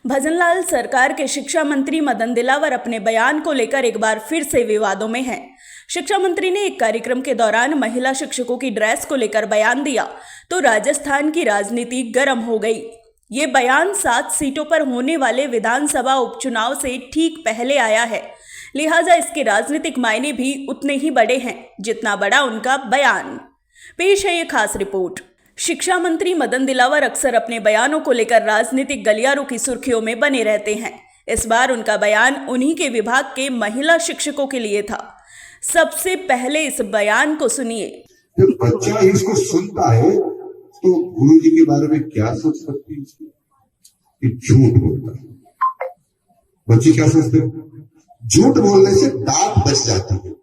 भजनलाल सरकार के शिक्षा मंत्री मदन दिलावर अपने बयान को लेकर एक बार फिर से विवादों में हैं। शिक्षा मंत्री ने एक कार्यक्रम के दौरान महिला शिक्षकों की ड्रेस को लेकर बयान दिया तो राजस्थान की राजनीति गर्म हो गई। ये बयान 7 सीटों पर होने वाले विधानसभा उपचुनाव से ठीक पहले आया है, लिहाजा इसके राजनीतिक मायने भी उतने ही बड़े हैं जितना बड़ा उनका बयान। पेश है ये खास रिपोर्ट। शिक्षा मंत्री मदन दिलावर अक्सर अपने बयानों को लेकर राजनीतिक गलियारों की सुर्खियों में बने रहते हैं। इस बार उनका बयान उन्हीं के विभाग के महिला शिक्षकों के लिए था। सबसे पहले इस बयान को सुनिए। जब बच्चा इसको सुनता है तो गुरु जी के बारे में क्या सोच सकती है कि झूठ बोलता है। बच्चे क्या सोचते हैं? झूठ बोलने से दांत बच जाती है।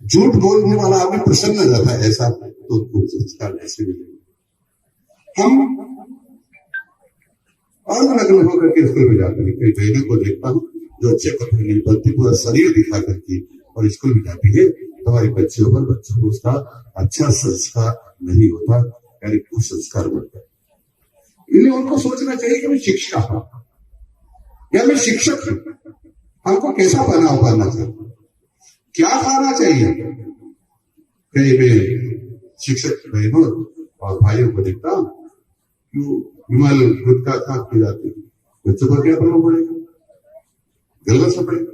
झूठ बोलने वाला आदमी प्रसन्न हो जाता है, ऐसा तो संस्कार ऐसे मिलेगा। हम अर्धनग्न होकर के स्कूल में जाते हैं। कई बहनों को देखता हूँ जो अच्छे कपड़े नहीं पहनती, पूरा शरीर दिखा करके और स्कूल में जाती है। हमारे बच्चों को उसका अच्छा संस्कार नहीं होता, यानी कुसंस्कार बनता है। इसलिए उनको सोचना चाहिए कि मैं शिक्षा हूं या मैं शिक्षक हूं। हमको कैसा बनाव करना चाहिए, क्या खाना चाहिए। कई मैं शिक्षक बहनों और भाइयों को देखता हूं विमल गुटखा खा के जाते, बच्चों का क्या प्रभाव पड़ेगा? गलत से पड़ेगा।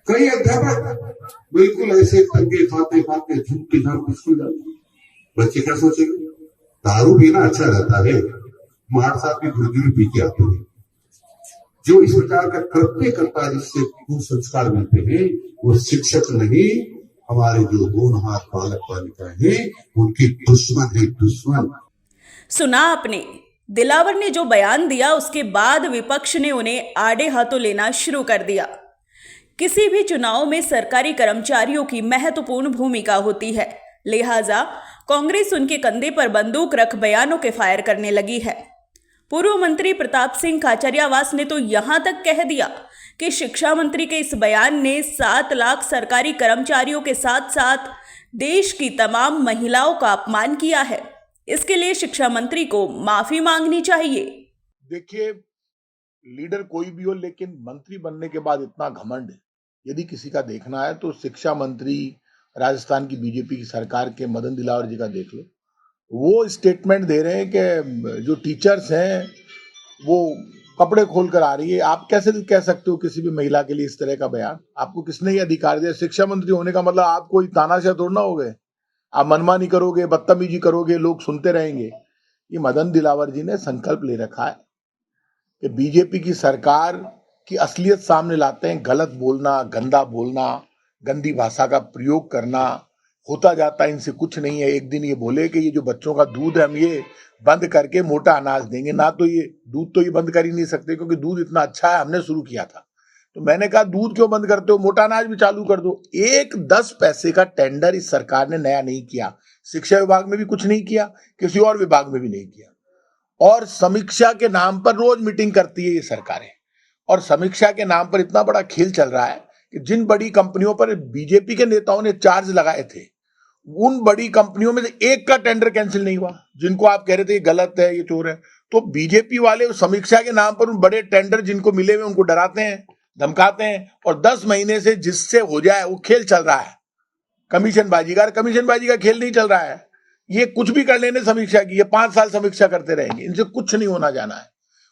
कई अध्यापक बिल्कुल ऐसे करके खाते खाते झुक के स्कूल जाते, बच्चे क्या सोचेंगे? दारू पीना अच्छा रहता है, मार साहब की गुरुजी में पी के आते हैं। जो इस प्रकार का कृत्य करता है जिससे कुसंस्कार मिलते हैं, वो शिक्षक नहीं, हमारे जो होनहार बालक बालिका है उनकी दुश्मन है, दुश्मन। सुना आपने, दिलावर ने जो बयान दिया उसके बाद विपक्ष ने उन्हें आड़े हाथों लेना शुरू कर दिया। किसी भी चुनाव में सरकारी कर्मचारियों की महत्वपूर्ण भूमिका होती है, लिहाजा कांग्रेस उनके कंधे पर बंदूक रख बयानों के फायर करने लगी है। पूर्व मंत्री प्रताप सिंह खाचरियावास ने तो यहां तक कह दिया कि शिक्षा मंत्री के इस बयान ने 7 लाख सरकारी कर्मचारियों के साथ साथ देश की तमाम महिलाओं का अपमान किया है। इसके लिए शिक्षा मंत्री को माफी मांगनी चाहिए। देखिए, लीडर कोई भी हो, लेकिन मंत्री बनने के बाद इतना घमंड यदि किसी का देखना है तो शिक्षा मंत्री राजस्थान की बीजेपी की सरकार के मदन दिलावर जी का देख लो। वो स्टेटमेंट दे रहे हैं कि जो टीचर्स हैं वो कपड़े खोल कर आ रही है। आप कैसे कह सकते हो किसी भी महिला के लिए इस तरह का बयान? आपको किसने ये अधिकार दिया? शिक्षा मंत्री होने का मतलब आप कोई तानाशाह तोड़ना हो गए, आप मनमानी करोगे, बदतमीजी करोगे, लोग सुनते रहेंगे। ये मदन दिलावर जी ने संकल्प ले रखा है कि बीजेपी की सरकार की असलियत सामने लाते हैं। गलत बोलना, गंदा बोलना, गंदी भाषा का प्रयोग करना होता जाता है, इनसे कुछ नहीं है। एक दिन ये बोले कि ये जो बच्चों का दूध है हम ये बंद करके मोटा अनाज देंगे, ना तो ये दूध तो ये बंद कर ही नहीं सकते क्योंकि दूध इतना अच्छा है, हमने शुरू किया था। तो मैंने कहा दूध क्यों बंद करते हो, मोटा अनाज भी चालू कर दो। 10 पैसे का टेंडर इस सरकार ने नया नहीं किया। शिक्षा विभाग में भी कुछ नहीं किया, किसी और विभाग में भी नहीं किया। और समीक्षा के नाम पर रोज मीटिंग करती है ये सरकारें, और समीक्षा के नाम पर इतना बड़ा खेल चल रहा है कि जिन बड़ी कंपनियों पर बीजेपी के नेताओं ने चार्ज लगाए थे, उन बड़ी कंपनियों में से एक का टेंडर कैंसिल नहीं हुआ। जिनको आप कह रहे थे ये गलत है, ये चोर है, तो बीजेपी वाले समीक्षा के नाम पर उन बड़े टेंडर जिनको मिले हुए उनको डराते हैं, धमकाते हैं, और 10 महीने से जिससे हो जाए वो खेल चल रहा है। कमीशन बाजी का खेल नहीं चल रहा है। ये कुछ भी कर लेने समीक्षा की, ये 5 साल समीक्षा करते रहेंगे, इनसे कुछ नहीं होना जाना है।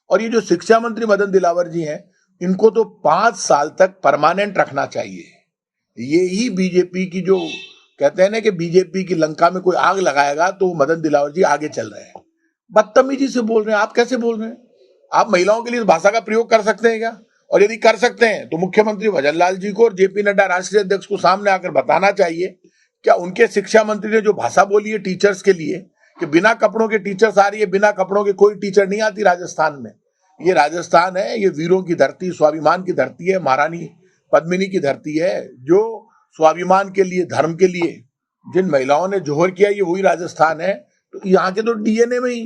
और ये जो शिक्षा मंत्री मदन दिलावर जी हैं, इनको तो 5 साल तक परमानेंट रखना चाहिए। ये ही बीजेपी की जो कहते हैं ना कि बीजेपी की लंका में कोई आग लगाएगा तो मदन दिलावर जी आगे चल रहे हैं। बदतमीजी से बोल रहे हैं। आप कैसे बोल रहे हैं? आप महिलाओं के लिए इस भाषा का प्रयोग कर सकते हैं क्या? और यदि कर सकते हैं तो मुख्यमंत्री भजनलाल जी को और जेपी नड्डा राष्ट्रीय अध्यक्ष को सामने आकर बताना चाहिए, क्या उनके शिक्षा मंत्री ने जो भाषा बोली है टीचर्स के लिए कि बिना कपड़ों के टीचर्स आ रही है, बिना कपड़ों के कोई टीचर नहीं आती राजस्थान में। ये राजस्थान है, ये वीरों की धरती, स्वाभिमान की धरती है, महारानी पद्मिनी की धरती है, जो स्वाभिमान के लिए, धर्म के लिए जिन महिलाओं ने जोहर किया, ये वही राजस्थान है। तो यहाँ के तो डीएनए में ही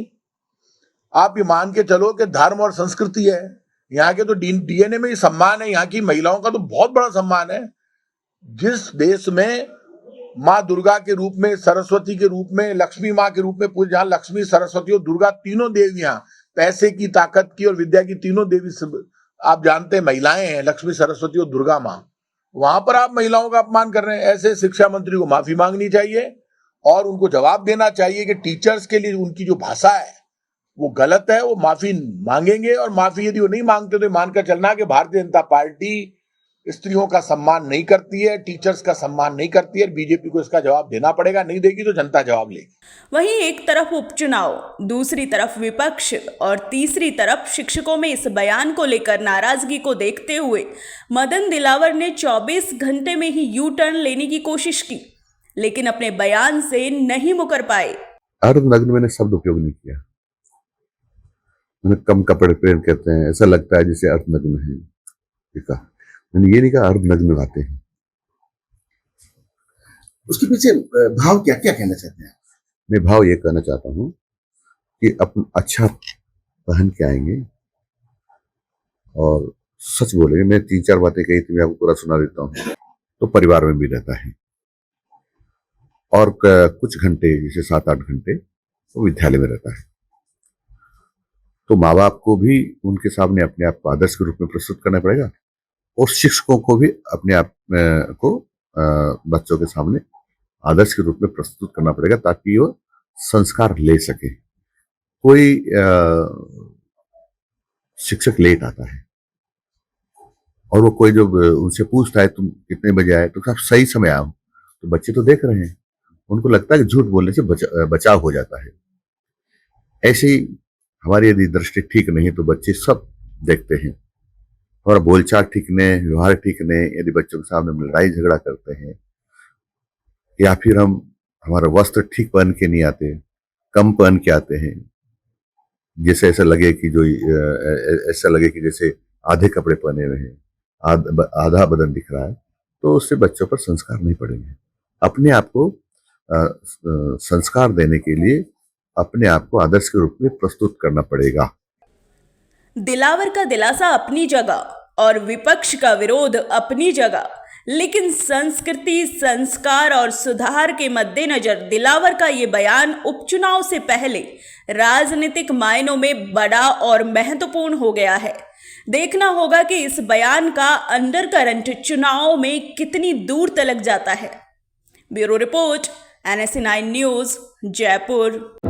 आप ये मान के चलो कि धर्म और संस्कृति है। यहाँ के तो डीएनए में ही सम्मान है। यहाँ की महिलाओं का तो बहुत बड़ा सम्मान है। जिस देश में माँ दुर्गा के रूप में, सरस्वती के रूप में, लक्ष्मी माँ के रूप में पूजे, जहाँ लक्ष्मी, सरस्वती और दुर्गा तीनों देवियां पैसे की, ताकत की और विद्या की तीनों देवी आप जानते हैं महिलाएं हैं, लक्ष्मी, सरस्वती और दुर्गा माँ। वहां पर आप महिलाओं का अपमान कर रहे हैं। ऐसे शिक्षा मंत्री को माफी मांगनी चाहिए और उनको जवाब देना चाहिए कि टीचर्स के लिए उनकी जो भाषा है वो गलत है, वो माफी मांगेंगे। और माफी यदि वो नहीं मांगते तो मानकर चलना कि भारतीय जनता पार्टी स्त्रियों का सम्मान नहीं करती है, टीचर्स का सम्मान नहीं करती है। बीजेपी को इसका जवाब देना पड़ेगा, नहीं देगी तो जनता जवाब लेगी। वहीं एक तरफ उपचुनाव, दूसरी तरफ विपक्ष और तीसरी तरफ शिक्षकों में इस बयान को लेकर नाराजगी को देखते हुए मदन दिलावर ने 24 घंटे में ही यू टर्न लेने की कोशिश की, लेकिन अपने बयान से नहीं मुकर पाए। अर्धनग्न मैंने शब्द उपयोग नहीं किया। मैंने कम कपड़े पहन कहते हैं, ऐसा लगता है जैसे अर्धनग्न है, ठीक है। मैंने ये नहीं कहा अर्धनग्न आते हैं। उसके पीछे भाव क्या क्या कहना चाहते हैं? मैं भाव ये कहना चाहता हूँ कि अपन अच्छा पहन के आएंगे और सच बोलेंगे। मैं 3-4 बातें कही थी, मैं आपको पूरा सुना देता हूँ। तो परिवार में भी रहता है और कुछ घंटे, जैसे 7-8 घंटे वो विद्यालय में रहता है। तो माँ बाप को भी उनके सामने अपने आप को आदर्श के रूप में प्रस्तुत करना पड़ेगा और शिक्षकों को भी अपने आप को बच्चों के सामने आदर्श के रूप में प्रस्तुत करना पड़ेगा, ताकि वो संस्कार ले सके। कोई शिक्षक लेट आता है और वो कोई जब उनसे पूछता है तुम कितने बजे आए, तो आप सही समय आओ, तो बच्चे तो देख रहे हैं, उनको लगता है कि झूठ बोलने से बचाव हो जाता है। ऐसे ही हमारी यदि दृष्टि ठीक नहीं तो बच्चे सब देखते हैं। हमारा बोलचाल ठीक नहीं, व्यवहार ठीक नहीं, यदि बच्चों के सामने हम लड़ाई झगड़ा करते हैं या फिर हम हमारा वस्त्र ठीक पहन के नहीं आते, कम पहन के आते हैं, जैसे ऐसा लगे कि जैसे आधे कपड़े पहने हुए हैं, आधा बदन दिख रहा है, तो उससे बच्चों पर संस्कार नहीं पड़ेंगे। अपने आप को संस्कार देने के लिए अपने आप को आदर्श के रूप में प्रस्तुत करना पड़ेगा। दिलावर का दिलासा अपनी जगह और विपक्ष का विरोध अपनी जगह, लेकिन संस्कृति, संस्कार और सुधार के मद्देनजर दिलावर का ये बयान उपचुनाव से पहले राजनीतिक मायनों में बड़ा और महत्वपूर्ण हो गया है। देखना होगा कि इस बयान का अंडरकरंट चुनाव में कितनी दूर तलक जाता है। Bureau report, NSE 9 news, Jaipur.